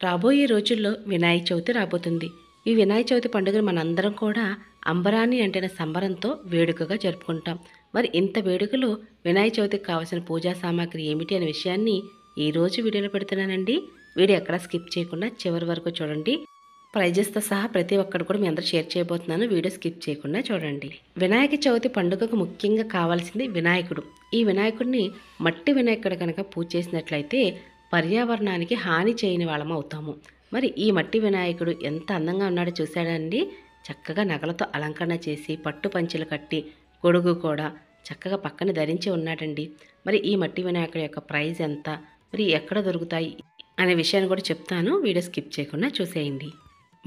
రాబోయే రోజుల్లో వినాయక చవితి రాబోతుంది. ఈ వినాయక చవితి పండుగను మనందరం కూడా అంబరాన్ని అంటిన సంబరంతో వేడుకగా జరుపుకుంటాం. మరి ఇంత వేడుకలో వినాయక చవితికి కావాల్సిన పూజా సామాగ్రి ఏమిటి అనే విషయాన్ని ఈరోజు వీడియోలో పెడుతున్నానండి. వీడియో ఎక్కడ స్కిప్ చేయకుండా చివరి వరకు చూడండి. ప్రైజెస్తో సహా ప్రతి ఒక్కరు కూడా మీ అందరూ షేర్ చేయబోతున్నాను. వీడియో స్కిప్ చేయకుండా చూడండి. వినాయక చవితి పండుగకు ముఖ్యంగా కావాల్సింది వినాయకుడు. ఈ వినాయకుడిని మట్టి వినాయకుడు కనుక పూజ చేసినట్లయితే పర్యావరణానికి హాని చేయని వాళ్ళం అవుతాము. మరి ఈ మట్టి వినాయకుడు ఎంత అందంగా ఉన్నాడో చూశాడండి. చక్కగా నగలతో అలంకరణ చేసి పట్టు పంచెలు కట్టి గొడుగు కూడా చక్కగా పక్కన ధరించి ఉన్నాడండి. మరి ఈ మట్టి వినాయకుడి యొక్క ప్రైస్ ఎంత, మరి ఎక్కడ దొరుకుతాయి అనే విషయాన్ని కూడా చెప్తాను. వీడియో స్కిప్ చేయకుండా చూసేయండి.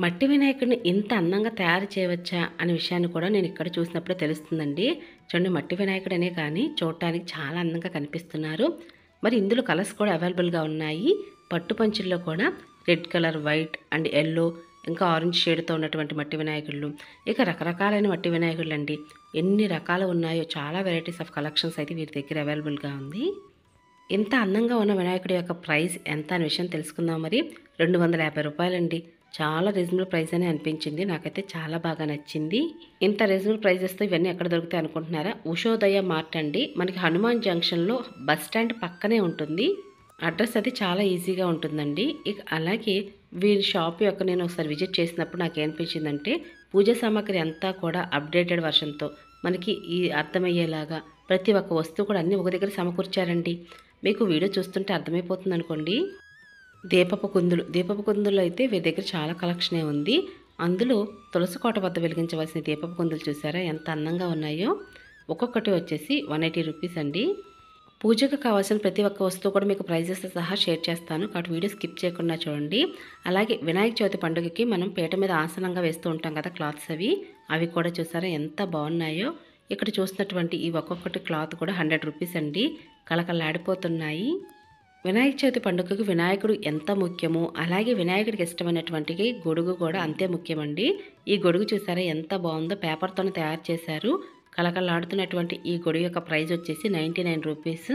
మట్టి వినాయకుడిని ఇంత అందంగా తయారు చేయవచ్చా అనే విషయాన్ని కూడా నేను ఇక్కడ చూసినప్పుడే తెలుస్తుందండి. చూడండి, మట్టి వినాయకుడు అనే కానీ చూడటానికి చాలా అందంగా కనిపిస్తున్నారు. మరి ఇందులో కలర్స్ కూడా అవైలబుల్గా ఉన్నాయి. పట్టు పంచుల్లో కూడా red colour, white and yellow, ఇంకా ఆరెంజ్ షేడ్తో ఉన్నటువంటి మట్టి వినాయకుళ్ళు, ఇక రకరకాలైన మట్టి వినాయకుళ్ళు అండి. ఎన్ని రకాలు ఉన్నాయో, చాలా వెరైటీస్ ఆఫ్ కలెక్షన్స్ అయితే వీరి దగ్గర అవైలబుల్గా ఉంది. ఇంత అందంగా ఉన్న వినాయకుడి యొక్క ప్రైస్ ఎంత అనే విషయం తెలుసుకుందాం. మరి 250 రూపాయలండి. చాలా రీజనబుల్ ప్రైస్ అని అనిపించింది. నాకైతే చాలా బాగా నచ్చింది. ఇంత రీజనబుల్ ప్రైజెస్తో ఇవన్నీ ఎక్కడ దొరుకుతాయి అనుకుంటున్నారా? ఉషోదయ మార్ట్ అండి. మనకి హనుమాన్ జంక్షన్లో బస్ స్టాండ్ పక్కనే ఉంటుంది. అడ్రస్ అది చాలా ఈజీగా ఉంటుందండి. ఇక అలాగే వీరి షాప్ యొక్క నేను ఒకసారి విజిట్ చేసినప్పుడు నాకు ఏమనిపించిందంటే, పూజా సామాగ్రి అంతా కూడా అప్డేటెడ్ వర్షన్తో మనకి ఈ అర్థమయ్యేలాగా ప్రతి ఒక్క వస్తువు కూడా అన్నీ ఒక దగ్గర సమకూర్చారండి. మీకు వీడియో చూస్తుంటే అర్థమైపోతుంది అనుకోండి. దీపపు కుందులు అయితే వీరి దగ్గర చాలా కలెక్షనే ఉంది. అందులో తులసి కోట వద్ద వెలిగించవలసిన దీపపు కుందులు చూసారా ఎంత అందంగా ఉన్నాయో. ఒక్కొక్కటి వచ్చేసి 180 రూపీస్ అండి. పూజకు కావాల్సిన ప్రతి ఒక్క వస్తువు కూడా మీకు ప్రైజెస్ సహా షేర్ చేస్తాను, కాబట్టి వీడియో స్కిప్ చేయకుండా చూడండి. అలాగే వినాయక చవితి పండుగకి మనం పీట మీద ఆసనంగా వేస్తూ ఉంటాం కదా క్లాత్స్, అవి కూడా చూసారా ఎంత బాగున్నాయో. ఇక్కడ చూసినటువంటి ఈ ఒక్కొక్కటి క్లాత్ కూడా 100 రూపీస్ అండి. కళకళలాడిపోతున్నాయి. వినాయక చవితి పండుగకు వినాయకుడు ఎంత ముఖ్యమో, అలాగే వినాయకుడికి ఇష్టమైనటువంటి గొడుగు కూడా అంతే ముఖ్యమండి. ఈ గొడుగు చూసారా ఎంత బాగుందో, పేపర్తోనే తయారు చేశారు. కళకళలాడుతున్నటువంటి ఈ గొడుగు యొక్క ప్రైస్ వచ్చేసి 99 రూపీస్.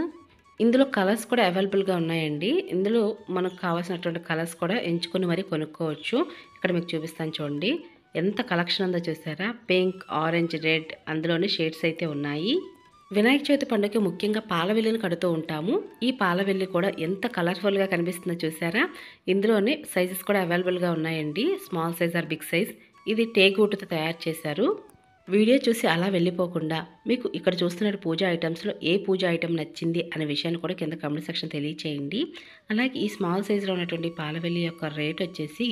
ఇందులో కలర్స్ కూడా అవైలబుల్గా ఉన్నాయండి. ఇందులో మనకు కావాల్సినటువంటి కలర్స్ కూడా ఎంచుకొని మరీ కొనుక్కోవచ్చు. ఇక్కడ మీకు చూపిస్తాను చూడండి, ఎంత కలెక్షన్ ఉందో చూసారా. పింక్, ఆరెంజ్, రెడ్, అందులోని షేడ్స్ అయితే ఉన్నాయి. వినాయక చవితి పండుగకి ముఖ్యంగా పాలవెల్లిని కడుతూ ఉంటాము. ఈ పాలవెల్లి కూడా ఎంత కలర్ఫుల్గా కనిపిస్తుందో చూసారా. ఇందులోనే సైజెస్ కూడా అవైలబుల్గా ఉన్నాయండి. Small size or big size. ఇది టేకువుడ్తో తయారు చేశారు. వీడియో చూసి అలా వెళ్ళిపోకుండా మీకు ఇక్కడ చూస్తున్న పూజా ఐటమ్స్లో ఏ పూజా ఐటమ్ నచ్చింది అనే విషయాన్ని కూడా కింద కామెంట్ సెక్షన్ తెలియచేయండి. అలాగే ఈ స్మాల్ సైజులో ఉన్నటువంటి పాలవెల్లి యొక్క రేట్ వచ్చేసి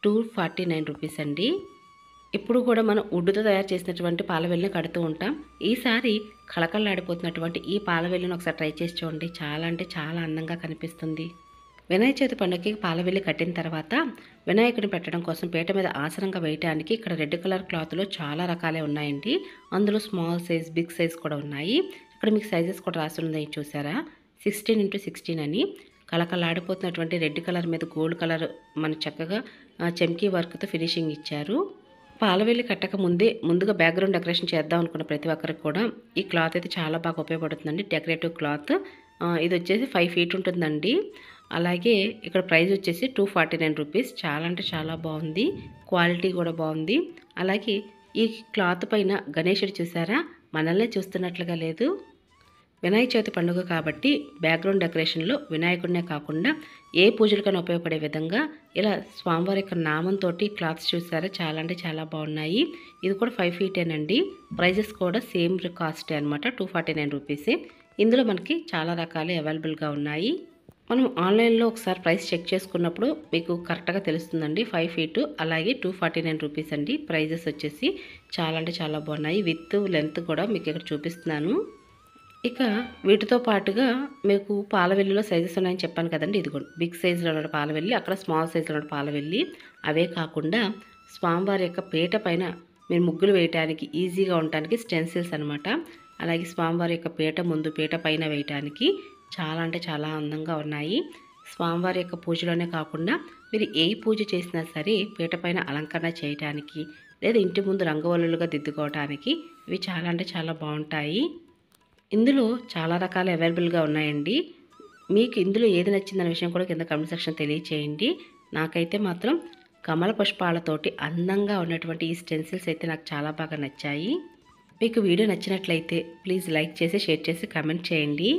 249 రూపీస్ అండి. ఇప్పుడు కూడా మనం వుడ్తో తయారు చేసినటువంటి పాలవెల్లిని కడుతూ ఉంటాం. ఈసారి కళకళలాడిపోతున్నటువంటి ఈ పాలవెల్లిని ఒకసారి ట్రై చేసి చూడండి. చాలా అంటే చాలా అందంగా కనిపిస్తుంది. వినాయక చవితి పండుగకి పాలవెల్లి కట్టిన తర్వాత వినాయకుడిని పెట్టడం కోసం పీట మీద ఆసనంగా వేయడానికి ఇక్కడ రెడ్ కలర్ క్లాత్లో చాలా రకాలే ఉన్నాయండి. అందులో స్మాల్ సైజ్, బిగ్ సైజ్ కూడా ఉన్నాయి. ఇక్కడ మీకు సైజెస్ కూడా రాసి ఉన్నాయి చూసారా. 16x16 అని కళకళలాడిపోతున్నటువంటి రెడ్ కలర్ మీద గోల్డ్ కలర్ మన చక్కగా చమ్కీ వర్క్తో ఫినిషింగ్ ఇచ్చారు. పాలవెల్లి కట్టక ముందుగా బ్యాక్గ్రౌండ్ డెకరేషన్ చేద్దాం అనుకున్న ప్రతి ఒక్కరికి కూడా ఈ క్లాత్ అయితే చాలా బాగా ఉపయోగపడుతుందండి. Decorative cloth. ఇది వచ్చేసి 5 ఫీట్ ఉంటుందండి. అలాగే ఇక్కడ ప్రైస్ వచ్చేసి 249 రూపీస్. చాలా అంటే చాలా బాగుంది. క్వాలిటీ కూడా బాగుంది. అలాగే ఈ క్లాత్ పైన గణేశుడు చూసారా, మనల్నే చూస్తున్నట్లుగా లేదు. వినాయక చవితి పండుగ కాబట్టి బ్యాక్గ్రౌండ్ డెకరేషన్లో వినాయకుడినే కాకుండా ఏ పూజలకైనా ఉపయోగపడే విధంగా ఇలా స్వామివారి యొక్క నామంతో క్లాత్స్ చూసారా చాలా అంటే చాలా బాగున్నాయి. ఇది కూడా 5 ఫీటేనండి. ప్రైజెస్ కూడా సేమ్ కాస్టే అనమాట, 249 రూపీసే. ఇందులో మనకి చాలా రకాలు అవైలబుల్గా ఉన్నాయి. మనం ఆన్లైన్లో ఒకసారి ప్రైస్ చెక్ చేసుకున్నప్పుడు మీకు కరెక్ట్గా తెలుస్తుందండి. 5 ఫీటు అలాగే 249 రూపీస్ అండి. ప్రైజెస్ వచ్చేసి చాలా అంటే చాలా బాగున్నాయి. విత్ లెంత్ కూడా మీకు ఇక్కడ చూపిస్తున్నాను. ఇక వీటితో పాటుగా మీకు పాలవెల్లిలో సైజెస్ ఉన్నాయని చెప్పాను కదండి. ఇది కూడా బిగ్ సైజులో ఉన్న పాలవెల్లి, అక్కడ స్మాల్ సైజులో ఉన్న పాలవెల్లి. అవే కాకుండా స్వామివారి యొక్క పీట పైన మీరు ముగ్గులు వేయటానికి ఈజీగా ఉండటానికి స్టెన్సిల్స్ అనమాట. అలాగే స్వామివారి యొక్క పీట ముందు, పీట పైన వేయటానికి చాలా అంటే చాలా అందంగా ఉన్నాయి. స్వామివారి యొక్క పూజలోనే కాకుండా మీరు ఏ పూజ చేసినా సరే పీట పైన అలంకరణ చేయటానికి లేదా ఇంటి ముందు రంగవల్లులుగా దిద్దుకోవటానికి ఇవి చాలా అంటే చాలా బాగుంటాయి. ఇందులో చాలా రకాలు అవైలబుల్గా ఉన్నాయండి. మీకు ఇందులో ఏది నచ్చిందనే విషయం కూడా కింద కామెంట్ సెక్షన్ తెలియచేయండి. నాకైతే మాత్రం కమల పుష్పాలతోటి అందంగా ఉన్నటువంటి ఈ స్టెన్సిల్స్ అయితే నాకు చాలా బాగా నచ్చాయి. మీకు వీడియో నచ్చినట్లయితే ప్లీజ్ లైక్ చేసి, షేర్ చేసి, కామెంట్ చేయండి.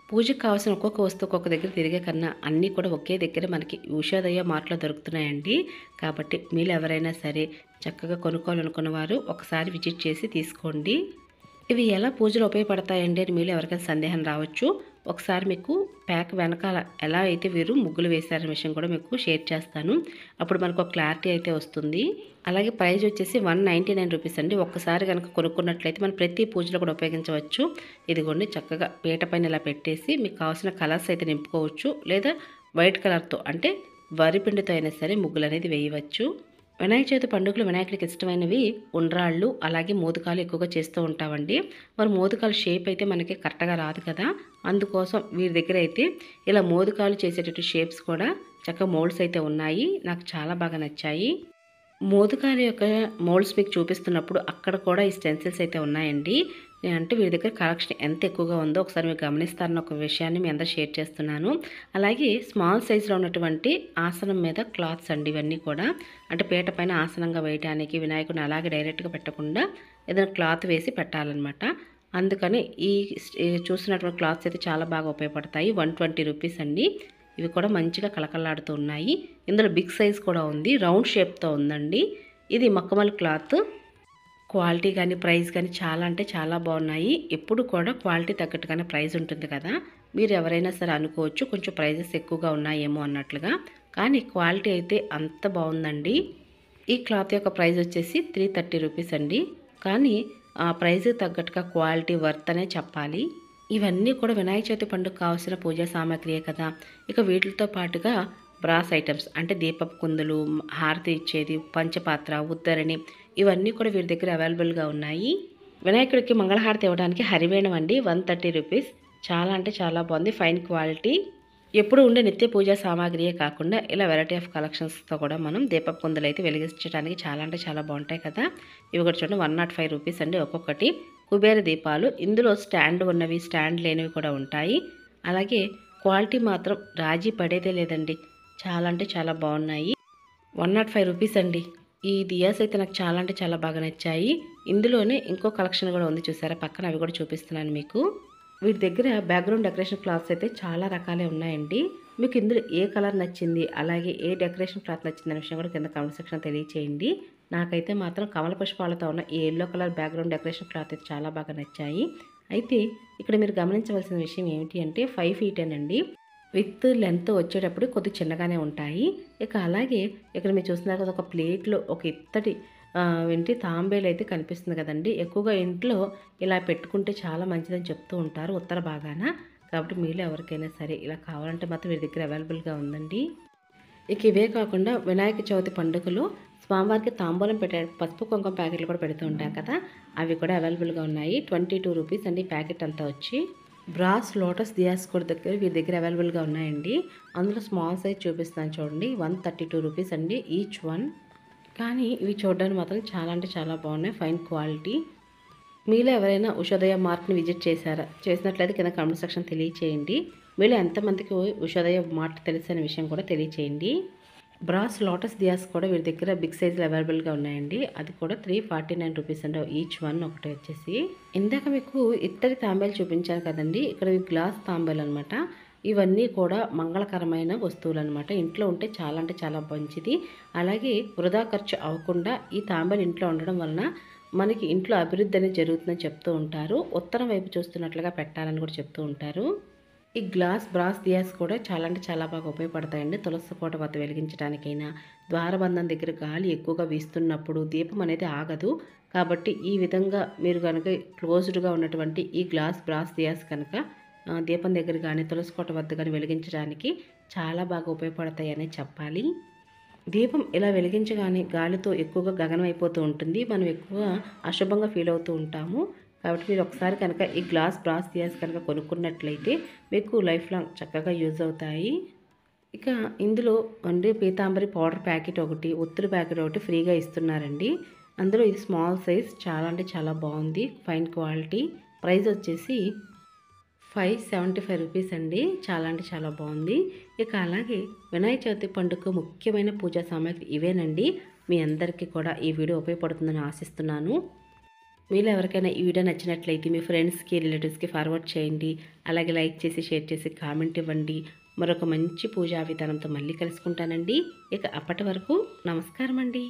పూజకు కావాల్సిన ఒక్కొక్క వస్తువు ఒక్కొక్క దగ్గర తిరిగే కన్నా అన్నీ కూడా ఒకే దగ్గర మనకి ఉషోదయ మార్ట్లో దొరుకుతున్నాయండి. కాబట్టి మీరు ఎవరైనా సరే చక్కగా కొనుక్కోవాలనుకున్న వారు ఒకసారి విజిట్ చేసి తీసుకోండి. ఇవి ఎలా పూజలో ఉపయోగపడతాయండి అని మీలో ఎవరికైనా సందేహం రావచ్చు. ఒకసారి మీకు ప్యాక్ వెనకాల ఎలా అయితే వీరు ముగ్గులు వేశారనే విషయం కూడా మీకు షేర్ చేస్తాను. అప్పుడు మనకు ఒక క్లారిటీ అయితే వస్తుంది. అలాగే ప్రైస్ వచ్చేసి 199 రూపీస్ అండి. ఒక్కసారి కనుక కొనుక్కున్నట్లయితే మనం ప్రతి పూజలో కూడా ఉపయోగించవచ్చు. ఇదిగోండి చక్కగా పీట పైన ఇలా పెట్టేసి మీకు కావాల్సిన కలర్స్ అయితే నింపుకోవచ్చు. లేదా వైట్ కలర్తో అంటే వరిపిండితో అయినా సరే ముగ్గులు అనేది వేయవచ్చు. వినాయక చవితి పండుగలు వినాయకుడికి ఇష్టమైనవి ఉండ్రాళ్ళు అలాగే మోదకాలు ఎక్కువగా చేస్తూ ఉంటామండి. మరి మోదకాల షేప్ అయితే మనకి కరెక్ట్గా రాదు కదా, అందుకోసం వీరి దగ్గర అయితే ఇలా మోదకాలు చేసేటట్టు షేప్స్ కూడా చక్కగా మోల్డ్స్ అయితే ఉన్నాయి. నాకు చాలా బాగా నచ్చాయి. మోదకాల యొక్క మోల్డ్స్ మీకు చూపిస్తున్నప్పుడు అక్కడ కూడా ఈ స్టెన్సిల్స్ అయితే ఉన్నాయండి. అంటే వీరి దగ్గర కలెక్షన్ ఎంత ఎక్కువగా ఉందో ఒకసారి మీరు గమనిస్తారన్న ఒక విషయాన్ని మీ అందరూ షేర్ చేస్తున్నాను. అలాగే స్మాల్ సైజులో ఉన్నటువంటి ఆసనం మీద క్లాత్స్ అండి ఇవన్నీ కూడా. అంటే పీట పైన ఆసనంగా వేయడానికి వినాయకుడిని అలాగే డైరెక్ట్గా పెట్టకుండా ఏదైనా క్లాత్ వేసి పెట్టాలన్నమాట. అందుకని ఈ చూస్తున్నటువంటి క్లాత్స్ అయితే చాలా బాగా ఉపయోగపడతాయి. 120 రూపీస్ అండి. ఇవి కూడా మంచిగా కలకలాడుతూ ఉన్నాయి. ఇందులో బిగ్ సైజ్ కూడా ఉంది, రౌండ్ షేప్తో ఉందండి. ఇది మక్కమల్ క్లాత్. క్వాలిటీ కానీ ప్రైస్ కానీ చాలా అంటే చాలా బాగున్నాయి. ఎప్పుడు కూడా క్వాలిటీ తగ్గట్టుగానే ప్రైస్ ఉంటుంది కదా. మీరు ఎవరైనా సరే అనుకోవచ్చు కొంచెం ప్రైజెస్ ఎక్కువగా ఉన్నాయేమో అన్నట్లుగా, కానీ క్వాలిటీ అయితే అంత బాగుందండి. ఈ క్లాత్ యొక్క ప్రైస్ వచ్చేసి 330 రూపీస్ అండి. కానీ ఆ ప్రైస్ తగ్గట్టుగా క్వాలిటీ వర్త్ అనే చెప్పాలి. ఇవన్నీ కూడా వినాయక చవితి పండుగ కావాల్సిన పూజా సామాగ్రియే కదా. ఇక వీటితో పాటుగా బ్రాస్ ఐటమ్స్ అంటే దీపపు కుందులు, హారతి ఇచ్చేది, పంచపాత్ర, ఉద్దరణి ఇవన్నీ కూడా వీరి దగ్గర అవైలబుల్గా ఉన్నాయి. వినాయకుడికి మంగళహారతి ఇవ్వడానికి హరివేణం అండి, 130 రూపీస్. చాలా అంటే చాలా బాగుంది, ఫైన్ క్వాలిటీ. ఎప్పుడు ఉండే నిత్య పూజా సామాగ్రియే కాకుండా ఇలా వెరైటీ ఆఫ్ కలెక్షన్స్తో కూడా మనం దీపపు కుందులు అయితే వెలిగించడానికి చాలా అంటే చాలా బాగుంటాయి కదా. ఇవి కూడా చూడండి 105 రూపీస్ అండి ఒక్కొక్కటి. కుబేర దీపాలు, ఇందులో స్టాండ్ ఉన్నవి స్టాండ్ లేనివి కూడా ఉంటాయి. అలాగే క్వాలిటీ మాత్రం రాజీ పడేదే లేదండి, చాలా అంటే చాలా బాగున్నాయి. 105 రూపీస్ అండి. ఈ దియాస్ అయితే నాకు చాలా అంటే చాలా బాగా నచ్చాయి. ఇందులోనే ఇంకో కలెక్షన్ కూడా ఉంది చూసారా పక్కన, అవి కూడా చూపిస్తున్నాను మీకు. వీటి దగ్గర బ్యాక్గ్రౌండ్ డెకరేషన్ క్లాత్స్ అయితే చాలా రకాలే ఉన్నాయండి. మీకు ఇందులో ఏ కలర్ నచ్చింది అలాగే ఏ డెకరేషన్ క్లాత్ నచ్చింది అనే విషయం కూడా కింద కామెంట్ సెక్షన్ తెలియచేయండి. నాకైతే మాత్రం కమల పుష్పాలతో ఉన్న ఈ yellow colour background decoration cloth అయితే చాలా బాగా నచ్చాయి. అయితే ఇక్కడ మీరు గమనించవలసిన విషయం ఏమిటి అంటే 5 feet అండి. విత్ లెంత్ వచ్చేటప్పుడు కొద్దిగా చిన్నగానే ఉంటాయి. ఇక అలాగే ఇక్కడ మీరు చూస్తున్నారు కదా ఒక ప్లేట్లో ఒక ఇత్తడి ఏంటి తాంబేలు అయితే కనిపిస్తుంది కదండి. ఎక్కువగా ఇంట్లో ఇలా పెట్టుకుంటే చాలా మంచిదని చెప్తూ ఉంటారు ఉత్తర భాగాన. కాబట్టి మీలో ఎవరికైనా సరే ఇలా కావాలంటే మాత్రం వీరి దగ్గర అవైలబుల్గా ఉందండి. ఇక ఇవే కాకుండా వినాయక చవితి పండుగలో స్వామివారికి తాంబూలం పెట్టే పసుపు కుంకుమ ప్యాకెట్లు కూడా పెడుతూ ఉంటాం కదా, అవి కూడా అవైలబుల్గా ఉన్నాయి. 22 రూపీస్ అండి ప్యాకెట్ అంతా వచ్చి. బ్రాస్ లోటస్ దియాస్ కూడా దగ్గర వీరి దగ్గర అవైలబుల్గా ఉన్నాయండి. అందులో స్మాల్ సైజ్ చూపిస్తాను చూడండి, 132 రూపీస్ అండి ఈచ్ వన్. కానీ ఇవి చూడడానికి మాత్రం చాలా అంటే చాలా బాగున్నాయి, ఫైన్ క్వాలిటీ. మీలో ఎవరైనా ఉషోదయ మార్ట్ని విజిట్ చేశారా? చేసినట్లయితే కింద కామెంట్ సెక్షన్ తెలియచేయండి. మీలో ఎంతమందికి ఉషోదయ మార్ట్ తెలుసు అనే విషయం కూడా తెలియచేయండి. బ్రాస్ లోటస్ దియాస్ కూడా వీరి దగ్గర బిగ్ సైజులు అవైలబుల్గా ఉన్నాయండి. అది కూడా 349 రూపీస్ అండి ఈచ్ వన్. ఒకటి వచ్చేసి ఇందాక మీకు ఇత్తడి తాంబేలు చూపించాను కదండి, ఇక్కడ గ్లాస్ తాంబేలు అనమాట. ఇవన్నీ కూడా మంగళకరమైన వస్తువులు అనమాట. ఇంట్లో ఉంటే చాలా అంటే చాలా మంచిది. అలాగే వృధా ఖర్చు అవ్వకుండా ఈ తాంబేలు ఇంట్లో ఉండడం వలన మనకి ఇంట్లో అభివృద్ధి అనేది జరుగుతుందని చెప్తూ ఉంటారు. ఉత్తరం వైపు చూస్తున్నట్లుగా పెట్టాలని కూడా చెప్తూ ఉంటారు. ఈ గ్లాస్ బ్రాస్ దియాస్ కూడా చాలా అంటే చాలా బాగా ఉపయోగపడతాయండి. తులసి కోట వద్ద వెలిగించడానికైనా, ద్వారబంధం దగ్గర గాలి ఎక్కువగా వీస్తున్నప్పుడు దీపం అనేది ఆగదు. కాబట్టి ఈ విధంగా మీరు కనుక క్లోజ్డ్గా ఉన్నటువంటి ఈ గ్లాస్ బ్రాస్ దియాస్ కనుక దీపం దగ్గర కానీ తులసి కోట వద్ద కానీ వెలిగించడానికి చాలా బాగా ఉపయోగపడతాయని చెప్పాలి. దీపం ఇలా వెలిగించగానే గాలితో ఎక్కువగా గగనం అయిపోతూ ఉంటుంది, మనం ఎక్కువ అశుభంగా ఫీల్ అవుతూ ఉంటాము. కాబట్టి మీరు ఒకసారి కనుక ఈ గ్లాస్ బ్రాస్ దియాస్ కనుక కొనుక్కున్నట్లయితే మీకు లైఫ్ లాంగ్ చక్కగా యూజ్ అవుతాయి. ఇక ఇందులో పీతాంబరి పౌడర్ ప్యాకెట్ ఒకటి, ఒత్తుల ప్యాకెట్ ఒకటి ఫ్రీగా ఇస్తున్నారండి. అందులో ఇది స్మాల్ సైజ్, చాలా అంటే చాలా బాగుంది, ఫైన్ క్వాలిటీ. ప్రైస్ వచ్చేసి 575 రూపీస్ అండి. చాలా అంటే చాలా బాగుంది. ఇక అలాగే వినాయక చవితి పండుగకు ముఖ్యమైన పూజా సామాగ్రి ఇవేనండి. మీ అందరికీ కూడా ఈ వీడియో ఉపయోగపడుతుందని ఆశిస్తున్నాను. మీలో ఎవరికైనా ఈ వీడియో నచ్చినట్లయితే మీ ఫ్రెండ్స్కి రిలేటివ్స్కి ఫార్వర్డ్ చేయండి. అలాగే లైక్ చేసి షేర్ చేసి కామెంట్ ఇవ్వండి. మరొక మంచి పూజా విధానంతో మళ్ళీ కలుసుకుంటానండి. ఇక అప్పటి వరకు నమస్కారం అండి.